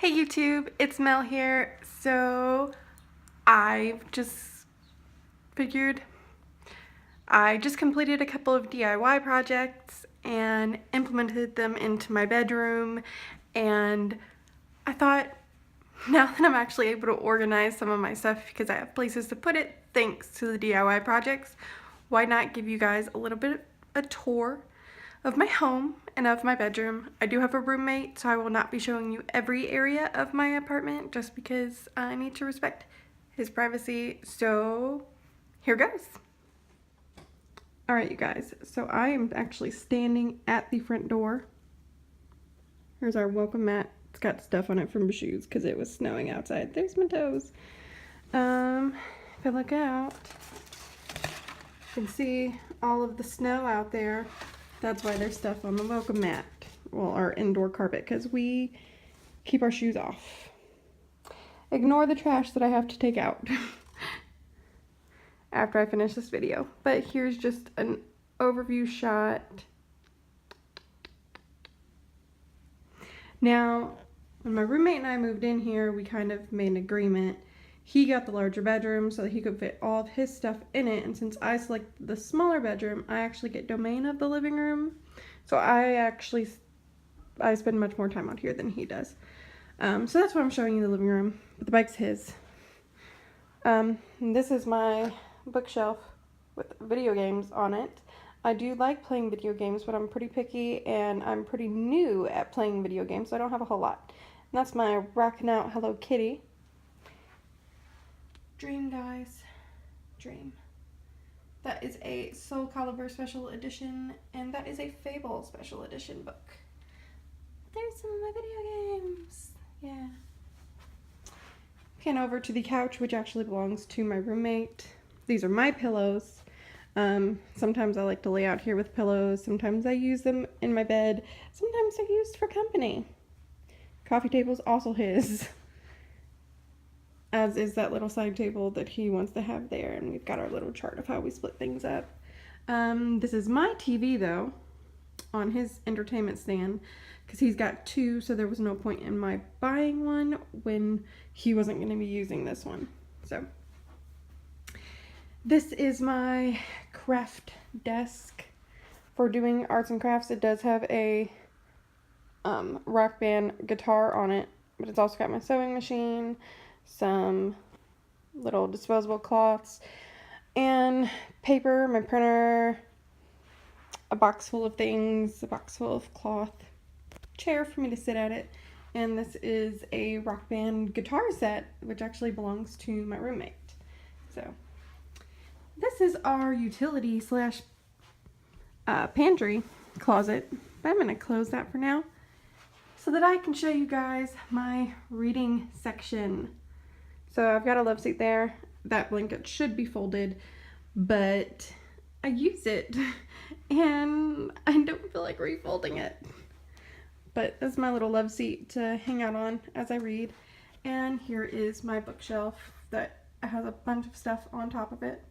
Hey YouTube, it's Mel here. So I've just figured I just completed a couple of DIY projects and implemented them into my bedroom, and I thought now that I'm actually able to organize some of my stuff because I have places to put it thanks to the DIY projects, why not give you guys a little bit of a tour of my home and of my bedroom. I do have a roommate, so I will not be showing you every area of my apartment just because I need to respect his privacy. So here goes. Alright, you guys, so I am actually standing at the front door. Here's our welcome mat. It's got stuff on it from my shoes because it was snowing outside. There's my toes. If I look out, you can see all of the snow out there. That's why there's stuff on the welcome mat, well, our indoor carpet, because we keep our shoes off. Ignore the trash that I have to take out after I finish this video. But here's just an overview shot. Now, when my roommate and I moved in here, we kind of made an agreement. He got the larger bedroom so that he could fit all of his stuff in it, and since I selected the smaller bedroom, I actually get domain of the living room. So I spend much more time out here than he does. So that's why I'm showing you the living room, but the bike's his. This is my bookshelf with video games on it. I do like playing video games, but I'm pretty picky and I'm pretty new at playing video games, so I don't have a whole lot. And that's my rocking out Hello Kitty. Dream, guys. Dream. That is a Soul Calibur Special Edition, and that is a Fable Special Edition book. There's some of my video games. Yeah. Pan over to the couch, which actually belongs to my roommate. These are my pillows. Sometimes I like to lay out here with pillows. Sometimes I use them in my bed. Sometimes they're used for company. Coffee table's also his. As is that little side table that he wants to have there, and we've got our little chart of how we split things up. This is my TV, though, on his entertainment stand, because he's got two, so there was no point in my buying one when he wasn't going to be using this one. So, this is my craft desk for doing arts and crafts. It does have a Rock Band guitar on it, but it's also got my sewing machine, some little disposable cloths, and paper, my printer, a box full of things, a box full of cloth, chair for me to sit at it, and this is a Rock Band guitar set, which actually belongs to my roommate. So, this is our utility slash pantry closet, but I'm going to close that for now so that I can show you guys my reading section. So I've got a love seat there. That blanket should be folded, but I use it and I don't feel like refolding it. But this is my little love seat to hang out on as I read. And here is my bookshelf that has a bunch of stuff on top of it.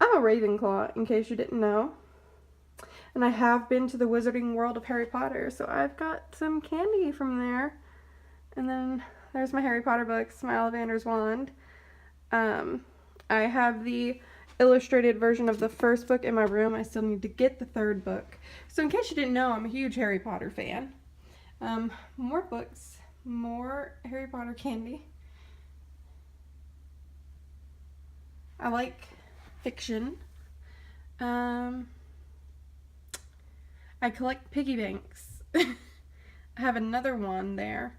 I'm a Ravenclaw, in case you didn't know. And I have been to the Wizarding World of Harry Potter, so I've got some candy from there. And then there's my Harry Potter books, my Ollivander's wand. I have the illustrated version of the first book in my room. I still need to get the third book. So in case you didn't know, I'm a huge Harry Potter fan. More books, more Harry Potter candy. I like fiction. I collect piggy banks. I have another one there,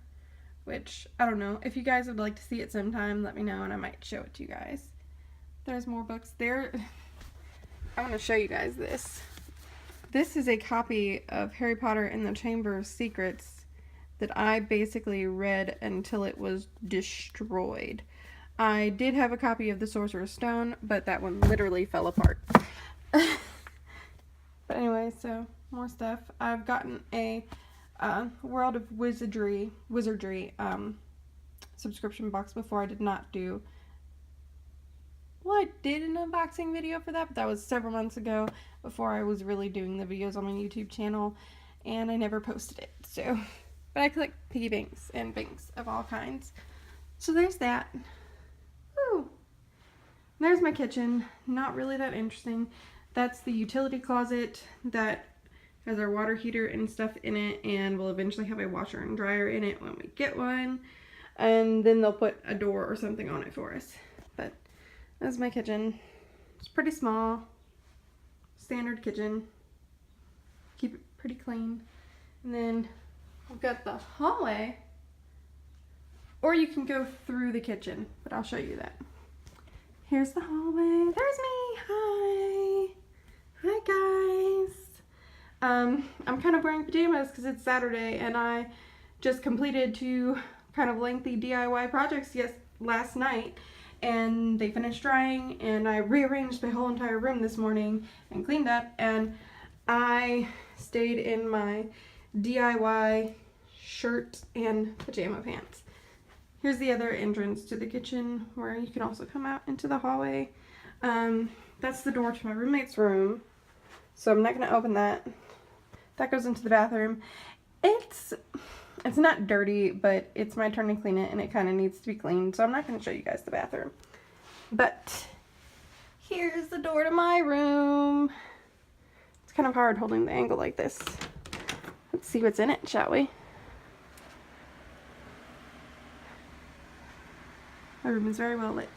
which, I don't know. If you guys would like to see it sometime, let me know and I might show it to you guys. There's more books there. I want to show you guys this. This is a copy of Harry Potter and the Chamber of Secrets that I basically read until it was destroyed. I did have a copy of the Sorcerer's Stone, but that one literally fell apart. But anyway, so more stuff. I've gotten a World of Wizardry subscription box before. I did not do, well, I did an unboxing video for that, but that was several months ago before I was really doing the videos on my YouTube channel, and I never posted it. So But I collect piggy banks and banks of all kinds. So there's that. Ooh. There's my kitchen. Not really that interesting. That's the utility closet that has our water heater and stuff in it, and we'll eventually have a washer and dryer in it when we get one. And then they'll put a door or something on it for us. But that's my kitchen. It's pretty small. Standard kitchen. Keep it pretty clean. And then we've got the hallway. Or you can go through the kitchen, but I'll show you that. Here's the hallway. There's me. Hi. Hi, guys. I'm kind of wearing pajamas because it's Saturday, and I just completed 2 kind of lengthy DIY projects last night, and they finished drying, and I rearranged my whole entire room this morning and cleaned up, and I stayed in my DIY shirt and pajama pants. Here's the other entrance to the kitchen where you can also come out into the hallway. That's the door to my roommate's room, so I'm not going to open that. That goes into the bathroom. It's not dirty, but it's my turn to clean it, and it kind of needs to be cleaned, so I'm not going to show you guys the bathroom. But here's the door to my room. It's kind of hard holding the angle like this. Let's see what's in it, shall we? My room is very well lit.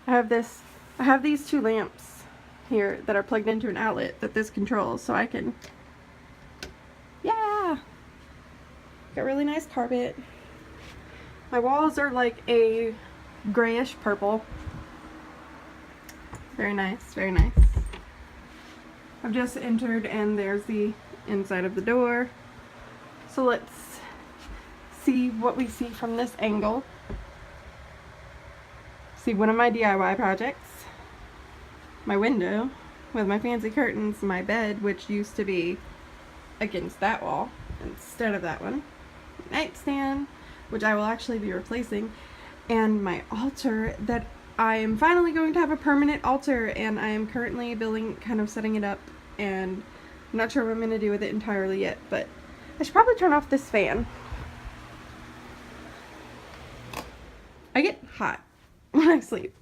I have these 2 lamps here that are plugged into an outlet that this controls, so I can, yeah! Got really nice carpet. My walls are like a grayish purple. Very nice, very nice. I've just entered, and there's the inside of the door. So let's see what we see from this angle. See one of my DIY projects. My window with my fancy curtains, my bed, which used to be against that wall instead of that one. Nightstand, which I will actually be replacing, and my altar that I am finally going to have a permanent altar, and I am currently kind of setting it up, and I'm not sure what I'm going to do with it entirely yet, but I should probably turn off this fan. I get hot when I sleep.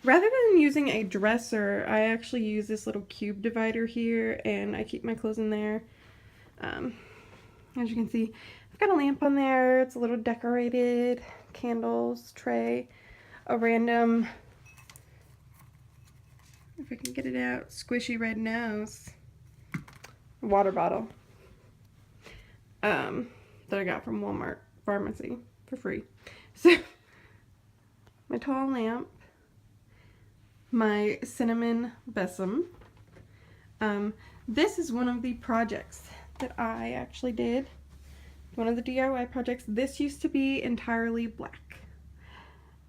Rather than using a dresser, I actually use this little cube divider here, and I keep my clothes in there. As you can see, I've got a lamp on there. It's a little decorated, candles, tray, a random, if I can get it out, squishy red nose, water bottle that I got from Walmart Pharmacy for free. So, my tall lamp, my cinnamon besom. This is one of the projects that I actually did. One of the DIY projects. This used to be entirely black,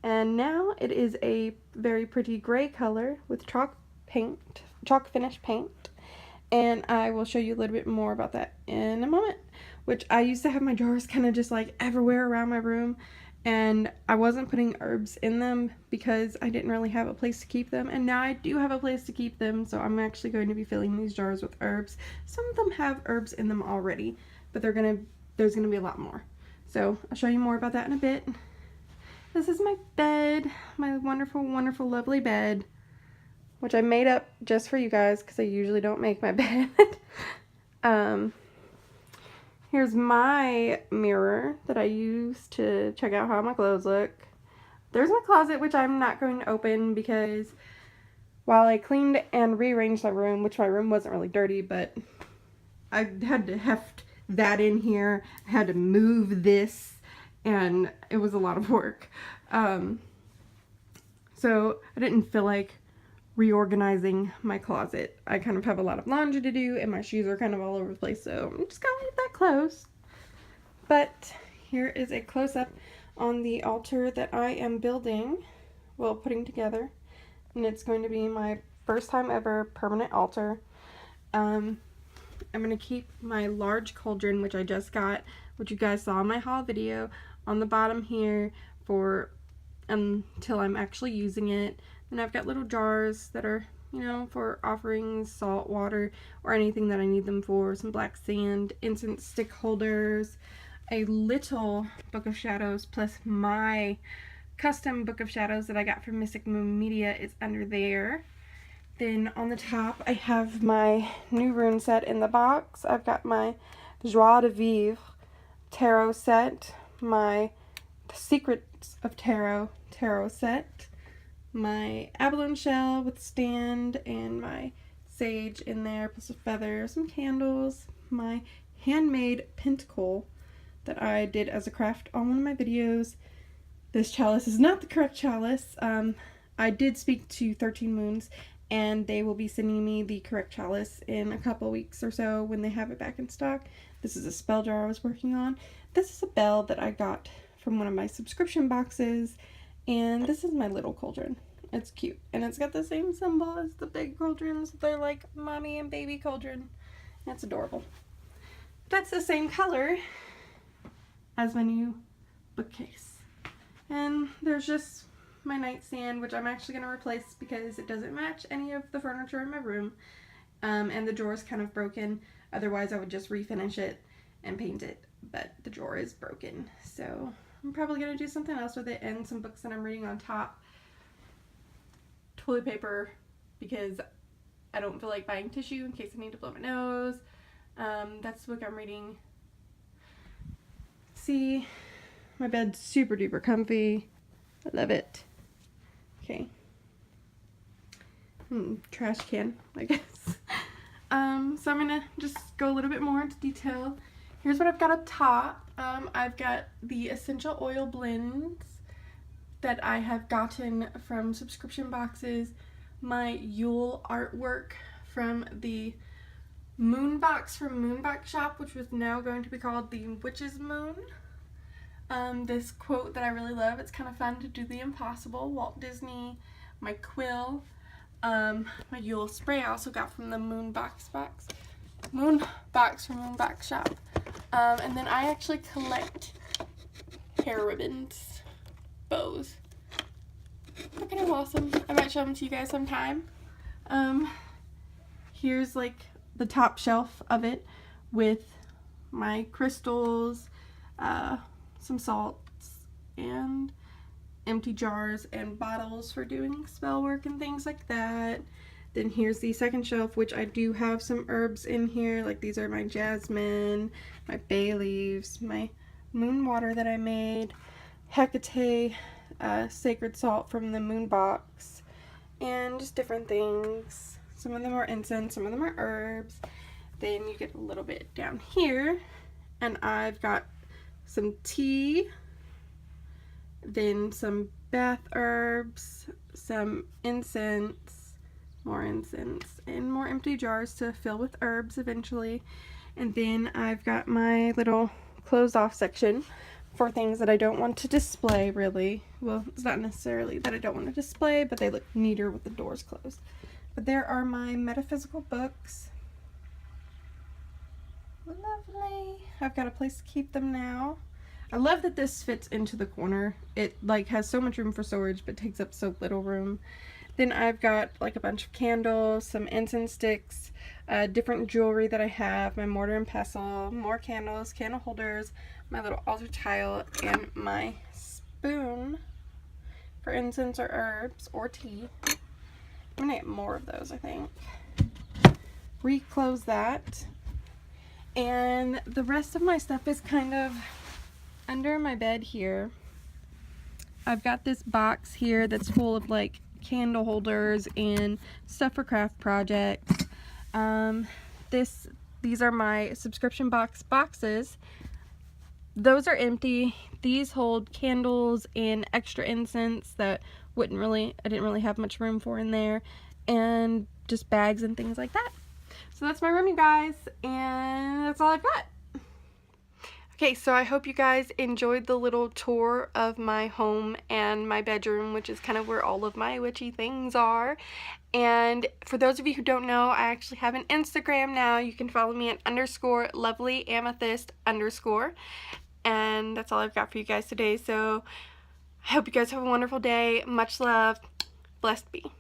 and now it is a very pretty gray color with chalk finish paint, and I will show you a little bit more about that in a moment. Which I used to have my jars kind of just like everywhere around my room, and I wasn't putting herbs in them because I didn't really have a place to keep them, and now I do have a place to keep them, so I'm actually going to be filling these jars with herbs. Some of them have herbs in them already, but there's gonna be a lot more. So I'll show you more about that in a bit. This is my bed, my wonderful, wonderful, lovely bed, which I made up just for you guys because I usually don't make my bed. Here's my mirror that I use to check out how my clothes look. There's my closet, which I'm not going to open because while I cleaned and rearranged my room, which my room wasn't really dirty, but I had to heft that in here. I had to move this, and it was a lot of work. So I didn't feel like reorganizing my closet. I kind of have a lot of laundry to do, and my shoes are kind of all over the place, so I'm just gonna leave that closed. But here is a close-up on the altar that I am building, well, putting together, and it's going to be my first time ever permanent altar. I'm going to keep my large cauldron, which I just got, which you guys saw in my haul video, on the bottom here for until I'm actually using it. And I've got little jars that are you know, for offerings, salt, water, or anything that I need them for. Some black sand, incense stick holders, a little book of shadows, plus my custom book of shadows that I got from Mystic Moon Media is under there. Then on the top, I have my new rune set in the box. I've got my Joie de Vivre tarot set, my Secrets of Tarot set, my abalone shell with stand, and my sage in there, plus a feather, some candles, my handmade pentacle that I did as a craft on one of my videos. This chalice is not the correct chalice. I did speak to 13 Moons, and they will be sending me the correct chalice in a couple weeks or so when they have it back in stock. This is a spell jar I was working on. This is a bell that I got from one of my subscription boxes, and this is my little cauldron. It's cute, and it's got the same symbol as the big cauldrons. They're like mommy and baby cauldron. It's adorable. That's the same color as my new bookcase. And there's just my nightstand, which I'm actually going to replace because it doesn't match any of the furniture in my room. And the drawer is kind of broken. Otherwise, I would just refinish it and paint it. But the drawer is broken. So I'm probably going to do something else with it, and some books that I'm reading on top. Toilet paper, because I don't feel like buying tissue in case I need to blow my nose. That's the book I'm reading. See, my bed's super duper comfy. I love it. Okay. Trash can, I guess. So I'm gonna just go a little bit more into detail. Here's what I've got up top. I've got the essential oil blends that I have gotten from subscription boxes, my Yule artwork from the moon box from Moonbox Shop, which was now going to be called the Witch's Moon. This quote that I really love, it's kind of fun to do the impossible, Walt Disney, my quill, my Yule spray I also got from the Moonbox from Moonbox Shop. And then I actually collect hair ribbons, bows. They're kind of awesome. I might show them to you guys sometime. Here's like the top shelf of it with my crystals, some salts, and empty jars and bottles for doing spell work and things like that. Then here's the second shelf, which I do have some herbs in here. Like these are my jasmine, my bay leaves, my moon water that I made, Hecate, sacred salt from the moon box, and just different things. Some of them are incense, some of them are herbs. Then you get a little bit down here, and I've got some tea, then some bath herbs, some incense, and more empty jars to fill with herbs eventually. And then I've got my little closed off section for things that I don't want to display, really. Well, it's not necessarily that I don't want to display, but they look neater with the doors closed. But there are my metaphysical books. Lovely. I've got a place to keep them now. I love that this fits into the corner. It like has so much room for storage, but takes up so little room. Then I've got like a bunch of candles, some incense sticks, different jewelry that I have, my mortar and pestle, more candles, candle holders, my little altar tile, and my spoon for incense or herbs or tea. I'm gonna get more of those, I think. Reclose that. And the rest of my stuff is kind of under my bed here. I've got this box here that's full of like candle holders and stuff for craft projects. These are my subscription boxes. Those are empty. These hold candles and extra incense that I didn't really have much room for in there, and just bags and things like that. So that's my room, you guys, and that's all I've got. Okay, so I hope you guys enjoyed the little tour of my home and my bedroom, which is kind of where all of my witchy things are. And for those of you who don't know, I actually have an Instagram now. You can follow me at _lovely_amethyst_. And that's all I've got for you guys today. So I hope you guys have a wonderful day. Much love. Blessed be.